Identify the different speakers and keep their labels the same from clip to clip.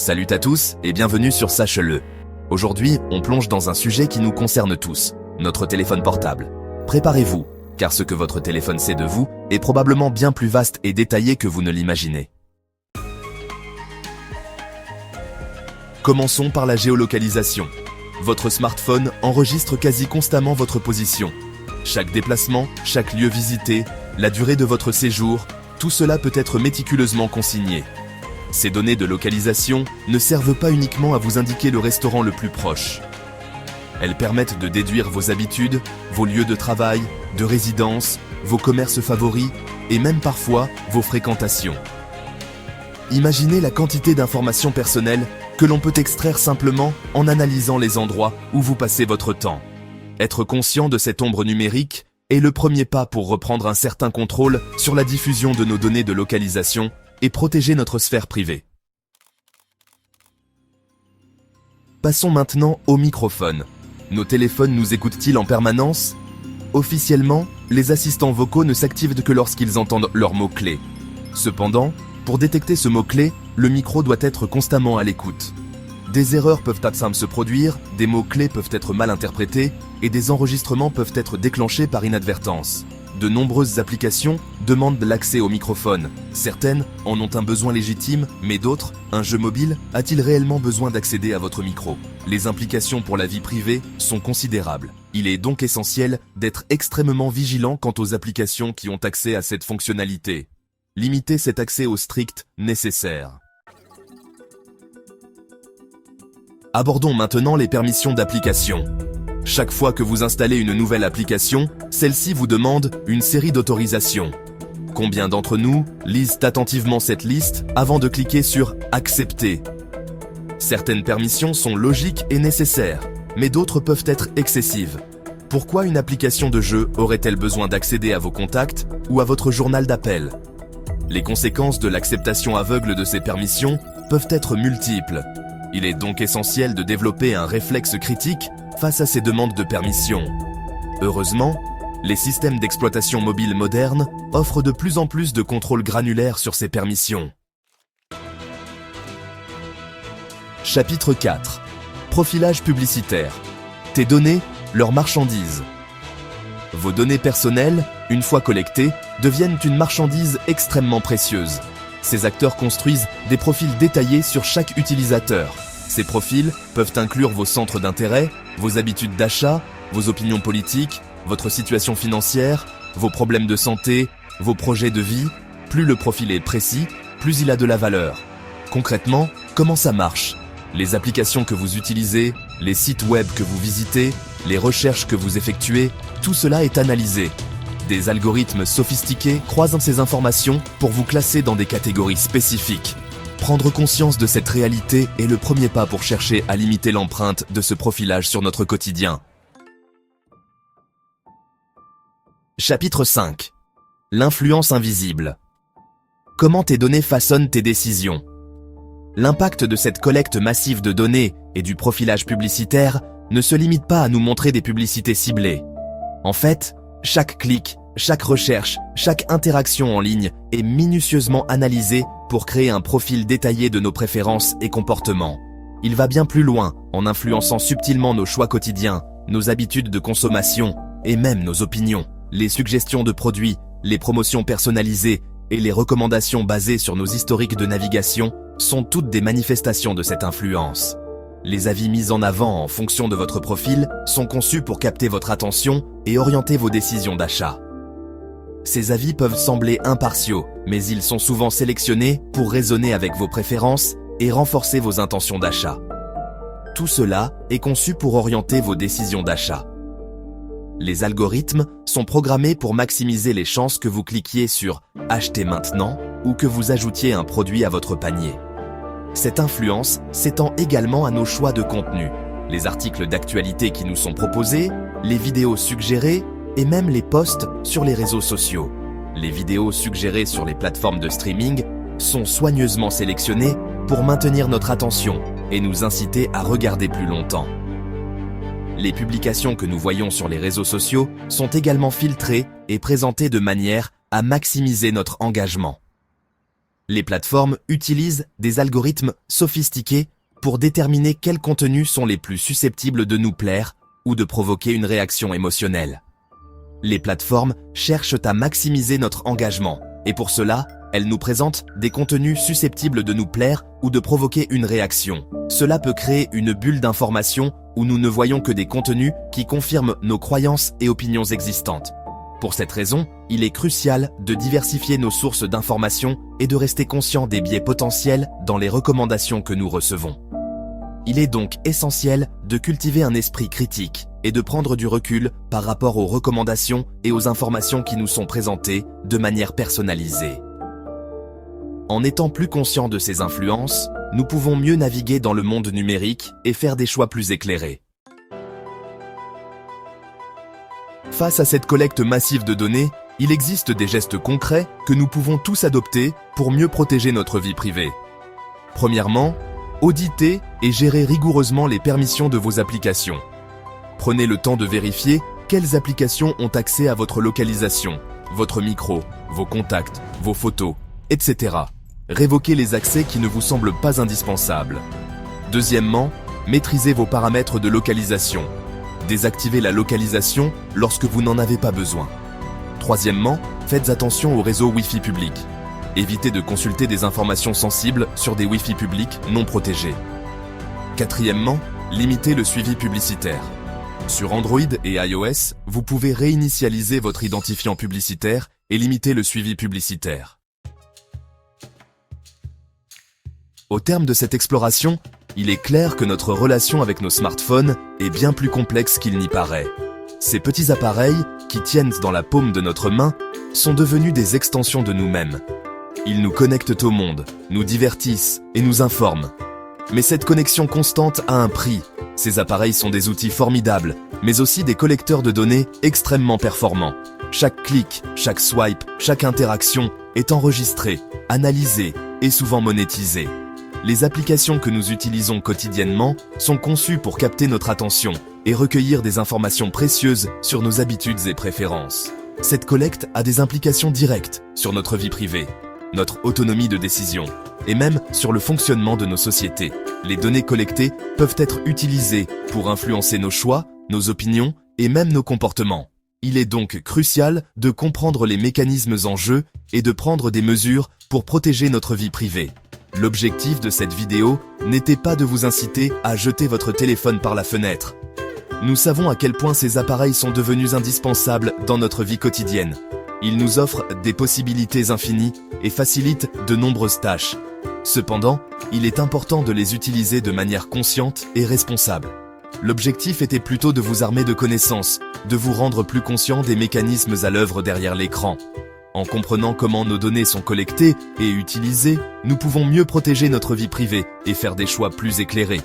Speaker 1: Salut à tous et bienvenue sur Sache-le. Aujourd'hui, on plonge dans un sujet qui nous concerne tous, notre téléphone portable. Préparez-vous, car ce que votre téléphone sait de vous est probablement bien plus vaste et détaillé que vous ne l'imaginez. Commençons par la géolocalisation. Votre smartphone enregistre quasi constamment votre position. Chaque déplacement, chaque lieu visité, la durée de votre séjour, tout cela peut être méticuleusement consigné. Ces données de localisation ne servent pas uniquement à vous indiquer le restaurant le plus proche. Elles permettent de déduire vos habitudes, vos lieux de travail, de résidence, vos commerces favoris et même parfois vos fréquentations. Imaginez la quantité d'informations personnelles que l'on peut extraire simplement en analysant les endroits où vous passez votre temps. Être conscient de cette ombre numérique est le premier pas pour reprendre un certain contrôle sur la diffusion de nos données de localisation et protéger notre sphère privée. Passons maintenant au microphone. Nos téléphones nous écoutent-ils en permanence ? Officiellement, les assistants vocaux ne s'activent que lorsqu'ils entendent leur mot-clé. Cependant, pour détecter ce mot-clé, le micro doit être constamment à l'écoute. Des erreurs peuvent absentes se produire, des mots-clés peuvent être mal interprétés et des enregistrements peuvent être déclenchés par inadvertance. De nombreuses applications demandent l'accès au microphone. Certaines en ont un besoin légitime, mais d'autres, un jeu mobile, a-t-il réellement besoin d'accéder à votre micro ? Les implications pour la vie privée sont considérables. Il est donc essentiel d'être extrêmement vigilant quant aux applications qui ont accès à cette fonctionnalité. Limitez cet accès au strict nécessaire. Abordons maintenant les permissions d'application. Chaque fois que vous installez une nouvelle application, celle-ci vous demande une série d'autorisations. Combien d'entre nous lisent attentivement cette liste avant de cliquer sur « Accepter » ? Certaines permissions sont logiques et nécessaires, mais d'autres peuvent être excessives. Pourquoi une application de jeu aurait-elle besoin d'accéder à vos contacts ou à votre journal d'appel ? Les conséquences de l'acceptation aveugle de ces permissions peuvent être multiples. Il est donc essentiel de développer un réflexe critique face à ces demandes de permission. Heureusement, les systèmes d'exploitation mobile modernes offrent de plus en plus de contrôles granulaires sur ces permissions. Chapitre 4. Profilage publicitaire. Tes données, leurs marchandises. Vos données personnelles, une fois collectées, deviennent une marchandise extrêmement précieuse. Ces acteurs construisent des profils détaillés sur chaque utilisateur. Ces profils peuvent inclure vos centres d'intérêt, vos habitudes d'achat, vos opinions politiques, votre situation financière, vos problèmes de santé, vos projets de vie. Plus le profil est précis, plus il a de la valeur. Concrètement, comment ça marche ? Les applications que vous utilisez, les sites web que vous visitez, les recherches que vous effectuez, tout cela est analysé. Des algorithmes sophistiqués croisent ces informations pour vous classer dans des catégories spécifiques. Prendre conscience de cette réalité est le premier pas pour chercher à limiter l'empreinte de ce profilage sur notre quotidien. Chapitre 5. L'influence invisible. Comment tes données façonnent tes décisions ? L'impact de cette collecte massive de données et du profilage publicitaire ne se limite pas à nous montrer des publicités ciblées. En fait, chaque clic, chaque recherche, chaque interaction en ligne est minutieusement analysée pour créer un profil détaillé de nos préférences et comportements. Il va bien plus loin en influençant subtilement nos choix quotidiens, nos habitudes de consommation et même nos opinions. Les suggestions de produits, les promotions personnalisées et les recommandations basées sur nos historiques de navigation sont toutes des manifestations de cette influence. Les avis mis en avant en fonction de votre profil sont conçus pour capter votre attention et orienter vos décisions d'achat. Ces avis peuvent sembler impartiaux, mais ils sont souvent sélectionnés pour résonner avec vos préférences et renforcer vos intentions d'achat. Tout cela est conçu pour orienter vos décisions d'achat. Les algorithmes sont programmés pour maximiser les chances que vous cliquiez sur « Acheter maintenant » ou que vous ajoutiez un produit à votre panier. Cette influence s'étend également à nos choix de contenu, les articles d'actualité qui nous sont proposés, les vidéos suggérées et même les posts sur les réseaux sociaux. Les vidéos suggérées sur les plateformes de streaming sont soigneusement sélectionnées pour maintenir notre attention et nous inciter à regarder plus longtemps. Les publications que nous voyons sur les réseaux sociaux sont également filtrées et présentées de manière à maximiser notre engagement. Les plateformes utilisent des algorithmes sophistiqués pour déterminer quels contenus sont les plus susceptibles de nous plaire ou de provoquer une réaction émotionnelle. Les plateformes cherchent à maximiser notre engagement et pour cela, elles nous présentent des contenus susceptibles de nous plaire ou de provoquer une réaction. Cela peut créer une bulle d'information où nous ne voyons que des contenus qui confirment nos croyances et opinions existantes. Pour cette raison, il est crucial de diversifier nos sources d'informations et de rester conscient des biais potentiels dans les recommandations que nous recevons. Il est donc essentiel de cultiver un esprit critique et de prendre du recul par rapport aux recommandations et aux informations qui nous sont présentées de manière personnalisée. En étant plus conscients de ces influences, nous pouvons mieux naviguer dans le monde numérique et faire des choix plus éclairés. Face à cette collecte massive de données, il existe des gestes concrets que nous pouvons tous adopter pour mieux protéger notre vie privée. Premièrement, auditez et gérez rigoureusement les permissions de vos applications. Prenez le temps de vérifier quelles applications ont accès à votre localisation, votre micro, vos contacts, vos photos, etc. Révoquez les accès qui ne vous semblent pas indispensables. Deuxièmement, maîtrisez vos paramètres de localisation. Désactivez la localisation lorsque vous n'en avez pas besoin. Troisièmement, faites attention aux réseaux Wi-Fi publics. Évitez de consulter des informations sensibles sur des Wi-Fi publics non protégés. Quatrièmement, limitez le suivi publicitaire. Sur Android et iOS, vous pouvez réinitialiser votre identifiant publicitaire et limiter le suivi publicitaire. Au terme de cette exploration, il est clair que notre relation avec nos smartphones est bien plus complexe qu'il n'y paraît. Ces petits appareils, qui tiennent dans la paume de notre main, sont devenus des extensions de nous-mêmes. Ils nous connectent au monde, nous divertissent et nous informent. Mais cette connexion constante a un prix. Ces appareils sont des outils formidables, mais aussi des collecteurs de données extrêmement performants. Chaque clic, chaque swipe, chaque interaction est enregistrée, analysée et souvent monétisée. Les applications que nous utilisons quotidiennement sont conçues pour capter notre attention et recueillir des informations précieuses sur nos habitudes et préférences. Cette collecte a des implications directes sur notre vie privée, notre autonomie de décision et même sur le fonctionnement de nos sociétés. Les données collectées peuvent être utilisées pour influencer nos choix, nos opinions et même nos comportements. Il est donc crucial de comprendre les mécanismes en jeu et de prendre des mesures pour protéger notre vie privée. L'objectif de cette vidéo n'était pas de vous inciter à jeter votre téléphone par la fenêtre. Nous savons à quel point ces appareils sont devenus indispensables dans notre vie quotidienne. Ils nous offrent des possibilités infinies et facilitent de nombreuses tâches. Cependant, il est important de les utiliser de manière consciente et responsable. L'objectif était plutôt de vous armer de connaissances, de vous rendre plus conscient des mécanismes à l'œuvre derrière l'écran. En comprenant comment nos données sont collectées et utilisées, nous pouvons mieux protéger notre vie privée et faire des choix plus éclairés.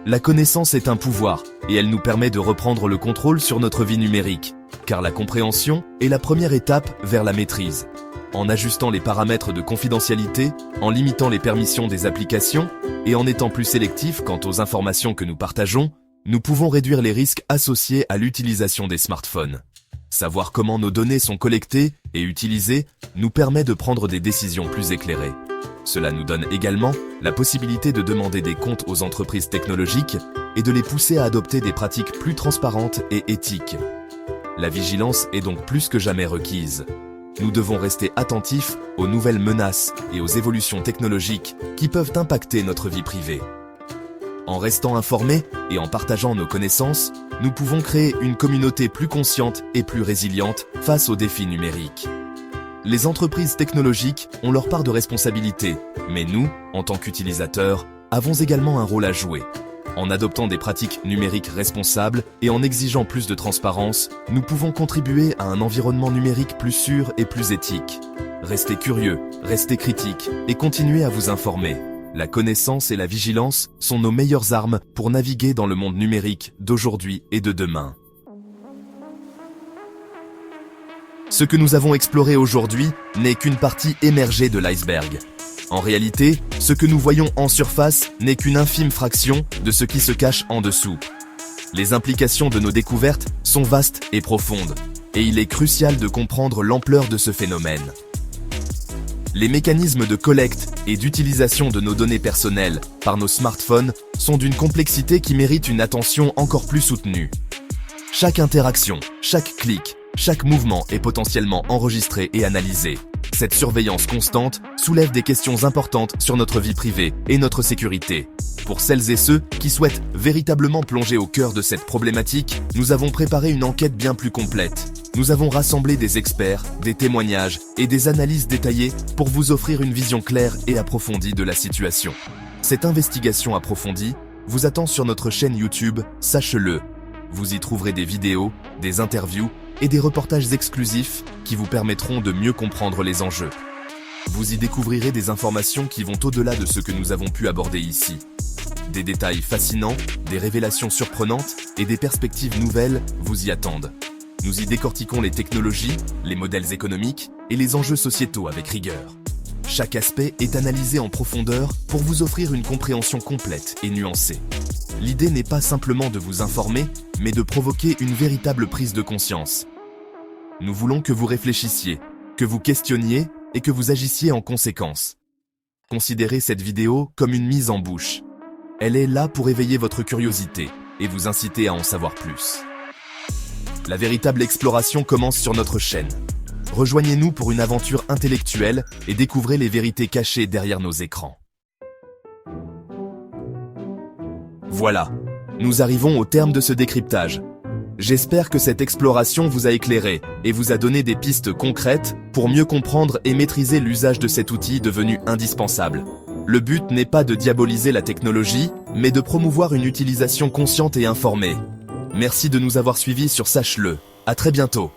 Speaker 1: La connaissance est un pouvoir et elle nous permet de reprendre le contrôle sur notre vie numérique, car la compréhension est la première étape vers la maîtrise. En ajustant les paramètres de confidentialité, en limitant les permissions des applications et en étant plus sélectifs quant aux informations que nous partageons, nous pouvons réduire les risques associés à l'utilisation des smartphones. Savoir comment nos données sont collectées et utilisées nous permet de prendre des décisions plus éclairées. Cela nous donne également la possibilité de demander des comptes aux entreprises technologiques et de les pousser à adopter des pratiques plus transparentes et éthiques. La vigilance est donc plus que jamais requise. Nous devons rester attentifs aux nouvelles menaces et aux évolutions technologiques qui peuvent impacter notre vie privée. En restant informés et en partageant nos connaissances, nous pouvons créer une communauté plus consciente et plus résiliente face aux défis numériques. Les entreprises technologiques ont leur part de responsabilité, mais nous, en tant qu'utilisateurs, avons également un rôle à jouer. En adoptant des pratiques numériques responsables et en exigeant plus de transparence, nous pouvons contribuer à un environnement numérique plus sûr et plus éthique. Restez curieux, restez critiques et continuez à vous informer. La connaissance et la vigilance sont nos meilleures armes pour naviguer dans le monde numérique d'aujourd'hui et de demain. Ce que nous avons exploré aujourd'hui n'est qu'une partie émergée de l'iceberg. En réalité, ce que nous voyons en surface n'est qu'une infime fraction de ce qui se cache en dessous. Les implications de nos découvertes sont vastes et profondes, et il est crucial de comprendre l'ampleur de ce phénomène. Les mécanismes de collecte et d'utilisation de nos données personnelles par nos smartphones sont d'une complexité qui mérite une attention encore plus soutenue. Chaque interaction, chaque clic, chaque mouvement est potentiellement enregistré et analysé. Cette surveillance constante soulève des questions importantes sur notre vie privée et notre sécurité. Pour celles et ceux qui souhaitent véritablement plonger au cœur de cette problématique, nous avons préparé une enquête bien plus complète. Nous avons rassemblé des experts, des témoignages et des analyses détaillées pour vous offrir une vision claire et approfondie de la situation. Cette investigation approfondie vous attend sur notre chaîne YouTube Sache-le. Vous y trouverez des vidéos, des interviews et des reportages exclusifs qui vous permettront de mieux comprendre les enjeux. Vous y découvrirez des informations qui vont au-delà de ce que nous avons pu aborder ici. Des détails fascinants, des révélations surprenantes et des perspectives nouvelles vous y attendent. Nous y décortiquons les technologies, les modèles économiques et les enjeux sociétaux avec rigueur. Chaque aspect est analysé en profondeur pour vous offrir une compréhension complète et nuancée. L'idée n'est pas simplement de vous informer, mais de provoquer une véritable prise de conscience. Nous voulons que vous réfléchissiez, que vous questionniez et que vous agissiez en conséquence. Considérez cette vidéo comme une mise en bouche. Elle est là pour éveiller votre curiosité et vous inciter à en savoir plus. La véritable exploration commence sur notre chaîne. Rejoignez-nous pour une aventure intellectuelle et découvrez les vérités cachées derrière nos écrans. Voilà, nous arrivons au terme de ce décryptage. J'espère que cette exploration vous a éclairé et vous a donné des pistes concrètes pour mieux comprendre et maîtriser l'usage de cet outil devenu indispensable. Le but n'est pas de diaboliser la technologie, mais de promouvoir une utilisation consciente et informée. Merci de nous avoir suivis sur Sache-le. À très bientôt.